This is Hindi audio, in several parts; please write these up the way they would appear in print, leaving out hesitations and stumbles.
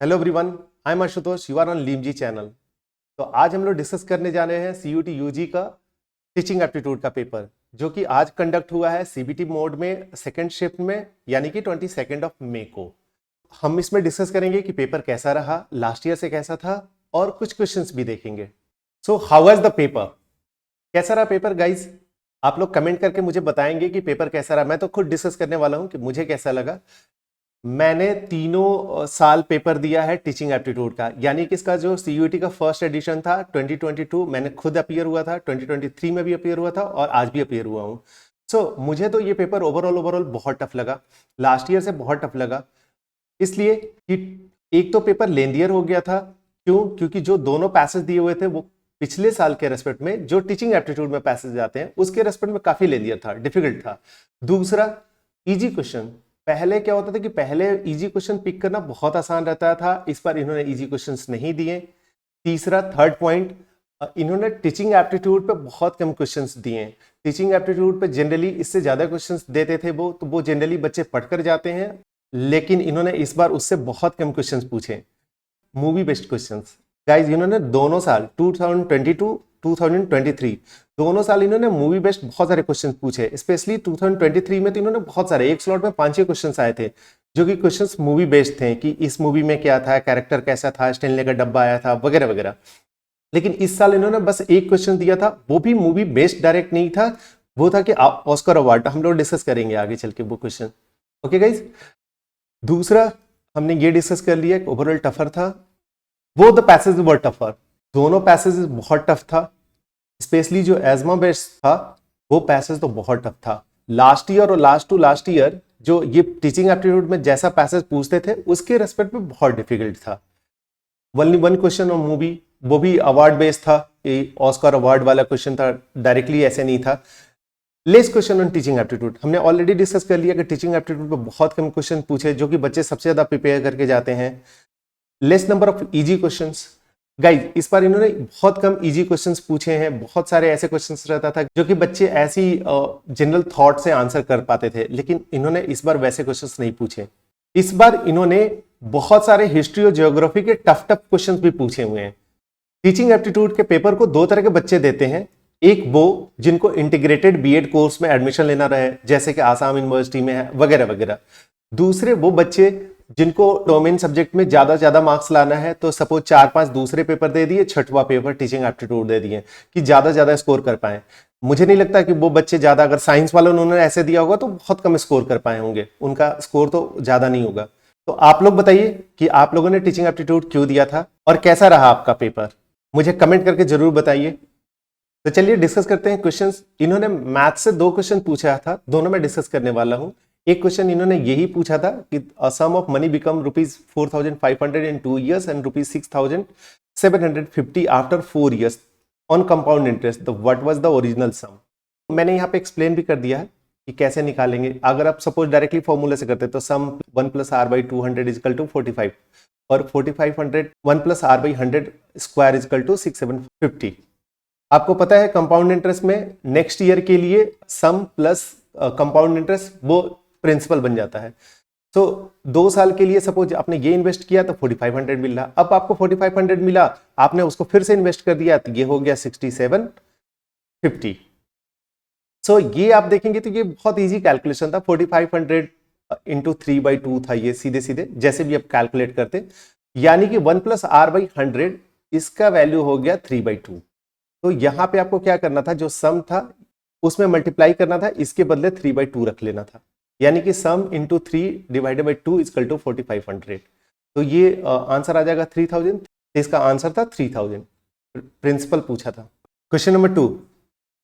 Hello everyone, I am Ashutosh, you are on लीमजी चैनल। तो आज हम लोग डिस्कस करने जा रहे हैं सीयूटी यूजी का टीचिंग एप्टीट्यूड का पेपर, जो कि आज कंडक्ट हुआ है सीबीटी मोड में सेकंड शिफ्ट में, यानी कि 22 मई को। हम इसमें डिस्कस करेंगे कि पेपर कैसा रहा, लास्ट ईयर से कैसा था, और कुछ क्वेश्चंस भी देखेंगे। So how was the paper? कैसा रहा पेपर गाइज? आप लोग कमेंट करके मुझे बताएंगे कि पेपर कैसा रहा। मैं तो खुद डिस्कस करने वाला हूं कि मुझे कैसा लगा। मैंने तीनों साल पेपर दिया है टीचिंग एप्टीट्यूड का, यानी कि इसका जो सीयूईटी का फर्स्ट एडिशन था 2022, मैंने खुद अपीयर हुआ था, 2023 में भी अपीयर हुआ था और आज भी अपीयर हुआ हूं। सो मुझे तो ये पेपर ओवरऑल बहुत टफ लगा, लास्ट ईयर से बहुत टफ लगा। इसलिए कि एक तो पेपर लेंदियर हो गया था। क्यों? क्योंकि जो दोनों पैसेज दिए हुए थे वो पिछले साल के रेस्पेक्ट में, जो टीचिंग एप्टीट्यूड में पैसेज आते हैं उसके रेस्पेक्ट में काफी लेंदियर था, डिफिकल्ट था। दूसरा, इजी क्वेश्चन। पहले क्या होता था कि पहले इजी क्वेश्चन पिक करना बहुत आसान रहता था, इस बार इन्होंने इजी क्वेश्चंस नहीं दिए। तीसरा, थर्ड पॉइंट, इन्होंने टीचिंग एप्टीट्यूड पे बहुत कम क्वेश्चंस दिए। टीचिंग एप्टीट्यूड पे जनरली इससे ज्यादा क्वेश्चंस देते थे वो, तो वो जनरली बच्चे पढ़कर जाते हैं, लेकिन इन्होंने इस बार उससे बहुत कम क्वेश्चंस पूछे। मूवी बेस्ड क्वेश्चंस गाइज, इन्होंने दोनों साल 2022 2023 दोनों साल इन्होंने मूवी बेस्ड बहुत सारे क्वेश्चन पूछे। स्पेशली 2023 में तो इन्होंने बहुत सारे, एक स्लॉट में 5-6 क्वेश्चंस आए थे जो कि क्वेश्चंस मूवी बेस्ड थे, कि इस मूवी में क्या था, कैरेक्टर कैसा था, स्टेनले का डब्बा आया था वगैरह वगैरह। लेकिन इस साल इन्होंने बस एक क्वेश्चन दिया था, वो भी मूवी बेस्ड डायरेक्ट नहीं था, वो था कि ऑस्कर अवार्ड। हम लोग डिस्कस करेंगे आगे चल के वो क्वेश्चन। ओके गाइज, दूसरा हमने ये डिस्कस कर लिया, ओवरऑल टफर था। वो द पैसेज वर टफर, दोनों पैसेज बहुत टफ था। स्पेशली जो एजमा बेस्ड था वो पैसेज तो बहुत टफ था। लास्ट ईयर और लास्ट टू लास्ट ईयर जो ये टीचिंग एप्टीट्यूड में जैसा पैसेज पूछते थे उसके रेस्पेक्ट में बहुत डिफिकल्ट था। Only one question on movie, वो भी अवार्ड बेस्ड था, ऑस्कर अवार्ड वाला क्वेश्चन था, डायरेक्टली ऐसे नहीं था। Less question on teaching aptitude, हमने ऑलरेडी डिस्कस कर लिया कि टीचिंग एप्टीट्यूड पे बहुत कम क्वेश्चन पूछे, जो कि बच्चे सबसे ज्यादा प्रिपेयर करके जाते हैं। Less number of easy questions. Guys, इस बार इन्होंने बहुत कम इजी क्वेश्चंस पूछे हैं। बहुत सारे ऐसे क्वेश्चंस रहता था जो कि बच्चे ऐसी जनरल थॉट से आंसर कर पाते थे, लेकिन इन्होंने इस बार वैसे क्वेश्चंस नहीं पूछे। इस बार इन्होंने बहुत सारे हिस्ट्री और ज्योग्राफी के टफ टफ क्वेश्चंस भी पूछे हुए हैं। टीचिंग एप्टीट्यूड के पेपर को दो तरह के बच्चे देते हैं। एक वो जिनको इंटीग्रेटेड बीएड कोर्स में एडमिशन लेना रहे, जैसे कि आसाम यूनिवर्सिटी में है वगैरह वगैरह। दूसरे वो बच्चे जिनको डोमेन सब्जेक्ट में ज्यादा मार्क्स लाना है, तो सपोज 4-5 दूसरे पेपर दे दिए, छठवां पेपर टीचिंग एप्टीट्यूड दे दिए कि ज्यादा स्कोर कर पाए। मुझे नहीं लगता कि वो बच्चे ज्यादा, अगर साइंस वालों उन्होंने ऐसे दिया होगा तो बहुत कम स्कोर कर पाए होंगे, उनका स्कोर तो ज्यादा नहीं होगा। तो आप लोग बताइए कि आप लोगों ने टीचिंग एप्टीट्यूड क्यों दिया था और कैसा रहा आपका पेपर, मुझे कमेंट करके जरूर बताइए। तो चलिए डिस्कस करते हैं क्वेश्चंस। इन्होंने मैथ से 2 क्वेश्चन पूछा था, दोनों मैं डिस्कस करने वाला हूं। एक क्वेश्चन इन्होंने यही पूछा था कि sum of money become ₹4,500 in 2 years and ₹6,750 after 4 years on compound interest, what was the original sum. मैंने यहाँ पे एक्सप्लेन भी कर दिया है कि कैसे निकालेंगे। अगर आप सपोज डायरेक्टली फॉर्मूले से करते तो सम 1 + r/200 = 45 और 4500 1 + r/100 स्क्वायर = 6750। आपको पता है कंपाउंड इंटरेस्ट में नेक्स्ट ईयर के लिए सम प्लस कंपाउंड इंटरेस्ट वो प्रिंसिपल बन जाता है। तो 2 साल के लिए सपोज आपने ये इन्वेस्ट किया तो 4500 मिल रहा। अब आपको 4500 मिला, आपने उसको फिर से इन्वेस्ट कर दिया तो ये हो गया 6750। सो ये आप देखेंगे तो ये बहुत इजी कैलकुलेशन था। 4500 × 3/2 था ये, सीधे सीधे जैसे भी आप कैलकुलेट करते, यानी कि 1 + r/100 इसका वैल्यू हो गया 3/2। तो यहां पे आपको क्या करना था, जो सम था उसमें मल्टीप्लाई करना था, इसके बदले 3/2 रख लेना था, यानी कि सम × 3/2 = 4500। तो ये आंसर आ जाएगा 3000। इसका आंसर था 3000, प्रिंसिपल पूछा था। Question number 2,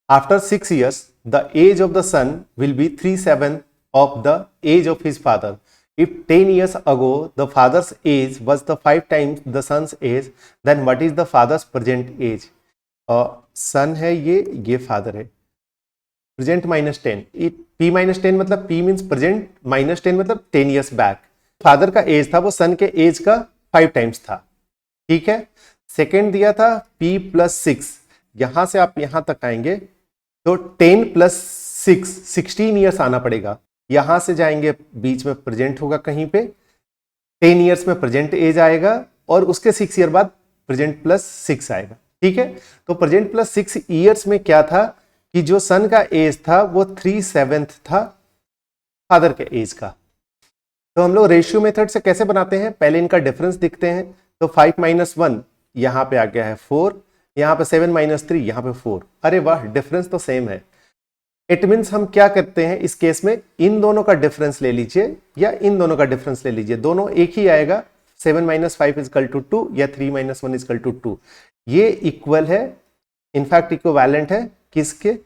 after 6 years the age of the son will be 3/7 of the age of his father. If 10 years ago the father's age was the 5 times the son's age, then what is the father's present age? सन है ये फादर है। प्रेजेंट -10, p -10 मतलब p मीन्स प्रेजेंट, -10 मतलब 10 years बैक। फादर का एज था वो सन के एज का 5 टाइम्स था, ठीक है। सेकेंड दिया था p + 6, यहां से आप यहां तक आएंगे तो 10 + 6 16 ईयर्स आना पड़ेगा। यहां से जाएंगे बीच में प्रेजेंट होगा कहीं पे, 10 ईयर्स में प्रेजेंट एज आएगा और उसके 6 ईयर बाद प्रेजेंट प्लस 6 आएगा। ठीक है, तो प्रेजेंट प्लस 6 ईयर्स में क्या था कि जो सन का एज था वो 3/7 था फादर के एज का। तो हम लोग रेशियो मेथड से कैसे बनाते हैं, पहले इनका डिफरेंस दिखते हैं। तो 5 - 1 यहां पे आ गया है 4, यहां पे 7 - 3 यहां पे 4। अरे वाह, डिफरेंस तो सेम है। इट मीन्स हम क्या करते हैं इस केस में, इन दोनों का डिफरेंस ले लीजिए या इन दोनों का डिफरेंस ले लीजिए, दोनों एक ही आएगा। 7 - 5 = 2 या 3 - 1 = 2। ये इक्वल है, इनफैक्ट इक्विवेलेंट है किसके,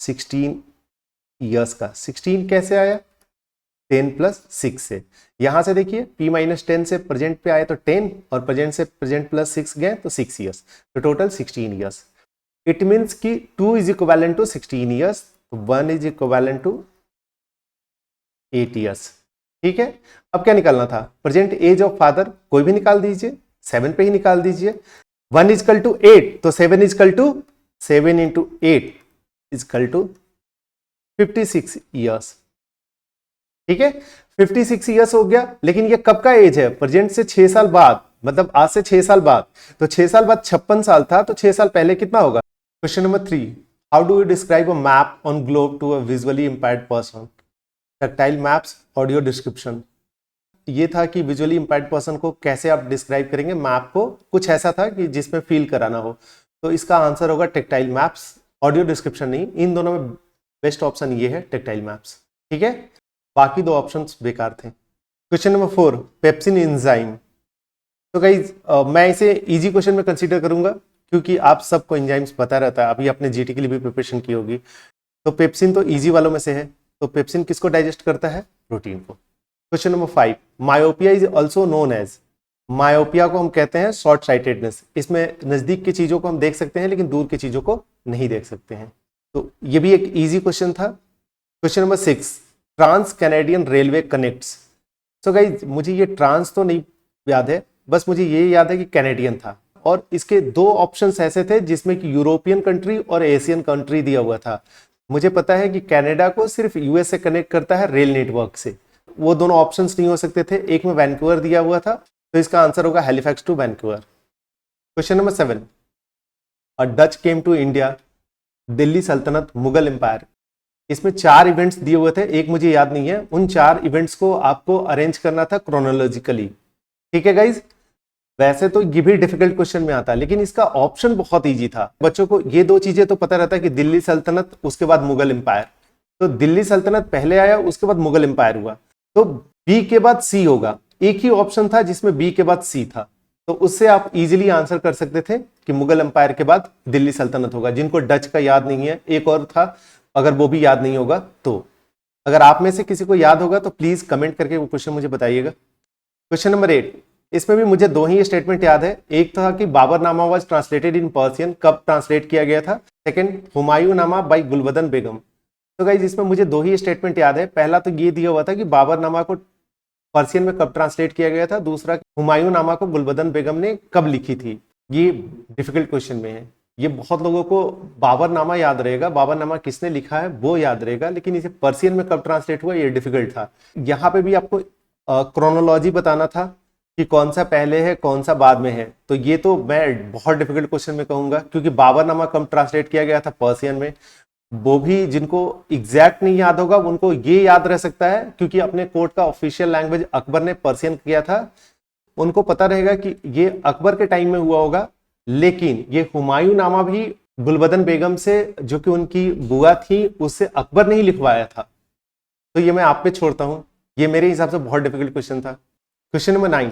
16 ईयर्स का। 16 कैसे आया, 10 + 6 से। यहां से देखिए p - 10 से प्रेजेंट पे आए तो 10 और प्रेजेंट से प्रेजेंट प्लस 6 गए तो 6 ईयर्स, तो टोटल 16 ईयर्स। इट मीन्स कि 2 is equivalent to 16 years, 1 is equivalent to 8 years. ठीक है, अब क्या निकालना था, प्रेजेंट एज ऑफ फादर कोई भी निकाल दीजिए, 7 पे ही निकाल दीजिए। 1 = 8 तो 7 = 7 × 8 = 56 ईयर्स। ठीक है, 56 ईयर्स हो गया। लेकिन ये कब का एज है, प्रेजेंट से 6 साल बाद, मतलब आज से 6 साल बाद। तो 6 साल बाद 56 साल था, तो 6 साल पहले कितना होगा। Question number 3, how do you describe a map on globe to a visually impaired person. Tactile maps, audio description. ये था कि विजुअली इंपैर्ड पर्सन को कैसे आप डिस्क्राइब करेंगे मैप को, कुछ ऐसा था कि जिसमें फील कराना हो। तो इसका आंसर होगा टेक्टाइल मैप्स, ऑडियो डिस्क्रिप्शन नहीं। इन दोनों में बेस्ट ऑप्शन ये है टेक्टाइल मैप्स। ठीक है, बाकी 2 ऑप्शंस बेकार थे। Question number 4, pepsin enzyme. तो गाइस मैं इसे इजी क्वेश्चन में कंसीडर करूंगा क्योंकि आप सबको एंजाइम्स पता रहता है, अभी आपने जीटी के लिए भी प्रिपरेशन की होगी। तो पेप्सिन तो इजी वालों में से है। तो पेप्सिन किसको डाइजेस्ट करता है, प्रोटीन को। Question number 5, myopia is also known as. Myopia को हम कहते हैं शॉर्ट साइटेडनेस। इसमें नजदीक की चीजों को हम देख सकते हैं लेकिन दूर की चीजों को नहीं देख सकते हैं। तो ये भी एक इजी क्वेश्चन था। Question number 6, trans Canadian railway connects. So guys मुझे ये ट्रांस तो नहीं याद है, बस मुझे ये याद है कि कैनेडियन था और इसके 2 ऑप्शंस ऐसे थे जिसमें कि यूरोपियन कंट्री और एशियन कंट्री दिया हुआ था। मुझे पता है कि कनाडा को सिर्फ यूएस से कनेक्ट करता है रेल नेटवर्क से, वो दोनों ऑप्शंस नहीं हो सकते थे। एक में वैंकूवर दिया हुआ था, तो इसका आंसर होगा Halifax to Vancouver. Question number 7, a Dutch came to India, Delhi सल्तनत, मुगल एम्पायर। इसमें 4 इवेंट्स दिए हुए थे, एक मुझे याद नहीं है। उन 4 इवेंट्स को आपको अरेंज करना था क्रोनोलॉजिकली। ठीक है गाइज, वैसे तो ये भी डिफिकल्ट क्वेश्चन में आता है लेकिन इसका ऑप्शन बहुत इजी था। बच्चों को ये 2 चीजें तो पता रहता है कि दिल्ली सल्तनत उसके बाद मुगल एम्पायर। तो दिल्ली सल्तनत पहले आया, उसके बाद मुगल एम्पायर हुआ, तो बी के बाद सी होगा। एक ही ऑप्शन था जिसमें बी के बाद सी था, तो उससे आप इजीली आंसर कर सकते थे कि मुगल एम्पायर के बाद दिल्ली सल्तनत होगा। जिनको डच का याद नहीं है, एक और था, अगर वो भी याद नहीं होगा तो अगर आप में से किसी को याद होगा तो प्लीज कमेंट करके वो क्वेश्चन मुझे बताइएगा। क्वेश्चन नंबर 8, इसमें भी मुझे 2 ही स्टेटमेंट याद है। एक था कि Baburnama was translated in Persian, कब ट्रांसलेट किया गया था। सेकंड, हुमायूंनामा बाय गुलबदन बेगम। तो गाइस इसमें मुझे 2 ही स्टेटमेंट याद है। पहला तो ये दिया हुआ था कि बाबरनामा को पर्सियन में कब ट्रांसलेट किया गया था, दूसरा हुमायूंनामा को गुलबदन बेगम ने कब लिखी थी। ये डिफिकल्ट क्वेश्चन में है। ये बहुत लोगों को बाबरनामा याद रहेगा, बाबरनामा किसने लिखा है वो याद रहेगा, लेकिन इसे पर्सियन में कब ट्रांसलेट हुआ ये डिफिकल्ट था। यहाँ पे भी आपको क्रोनोलॉजी बताना था कि कौन सा पहले है कौन सा बाद में है। तो ये तो मैं बहुत डिफिकल्ट क्वेश्चन में कहूंगा क्योंकि बाबरनामा कब ट्रांसलेट किया गया था पर्सियन में, वो भी जिनको एग्जैक्ट नहीं याद होगा उनको ये याद रह सकता है क्योंकि अपने कोर्ट का ऑफिशियल लैंग्वेज अकबर ने पर्सियन किया था। उनको पता रहेगा कि ये अकबर के टाइम में हुआ होगा, लेकिन ये हुमायूंनामा भी गुलबदन बेगम से, जो कि उनकी बुआ थी, उससे अकबर ने ही लिखवाया था। तो ये मैं आप पे छोड़ता हूं, ये मेरे हिसाब से बहुत डिफिकल्ट क्वेश्चन था। Question number 9,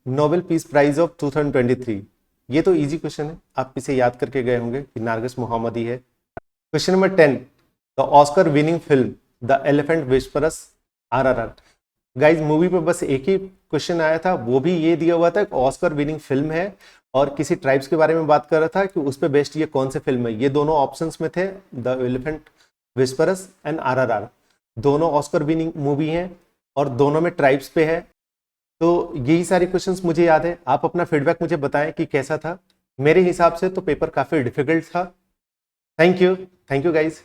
Nobel peace prize of 2023। ये तो इजी क्वेश्चन है, आप इसे याद करके गए होंगे कि नारगिस मोहम्मदी है। Question number 10, the Oscar winning film the elephant whisperers RRR। Guys movie पे बस एक ही क्वेश्चन आया था, वो भी ये दिया हुआ था ऑस्कर विनिंग फिल्म है और किसी ट्राइब्स के बारे में बात कर रहा था कि उस पे बेस्ट ये कौन से फिल्म है। ये दोनों ऑप्शंस में थे, द एलिफेंट विस्परस एंड RRR। दोनों ऑस्कर विनिंग मूवी हैं और दोनों में ट्राइब्स पे है। तो यही सारे क्वेश्चंस मुझे याद है। आप अपना फीडबैक मुझे बताएं कि कैसा था। मेरे हिसाब से तो पेपर काफी डिफिकल्ट था। Thank you guys.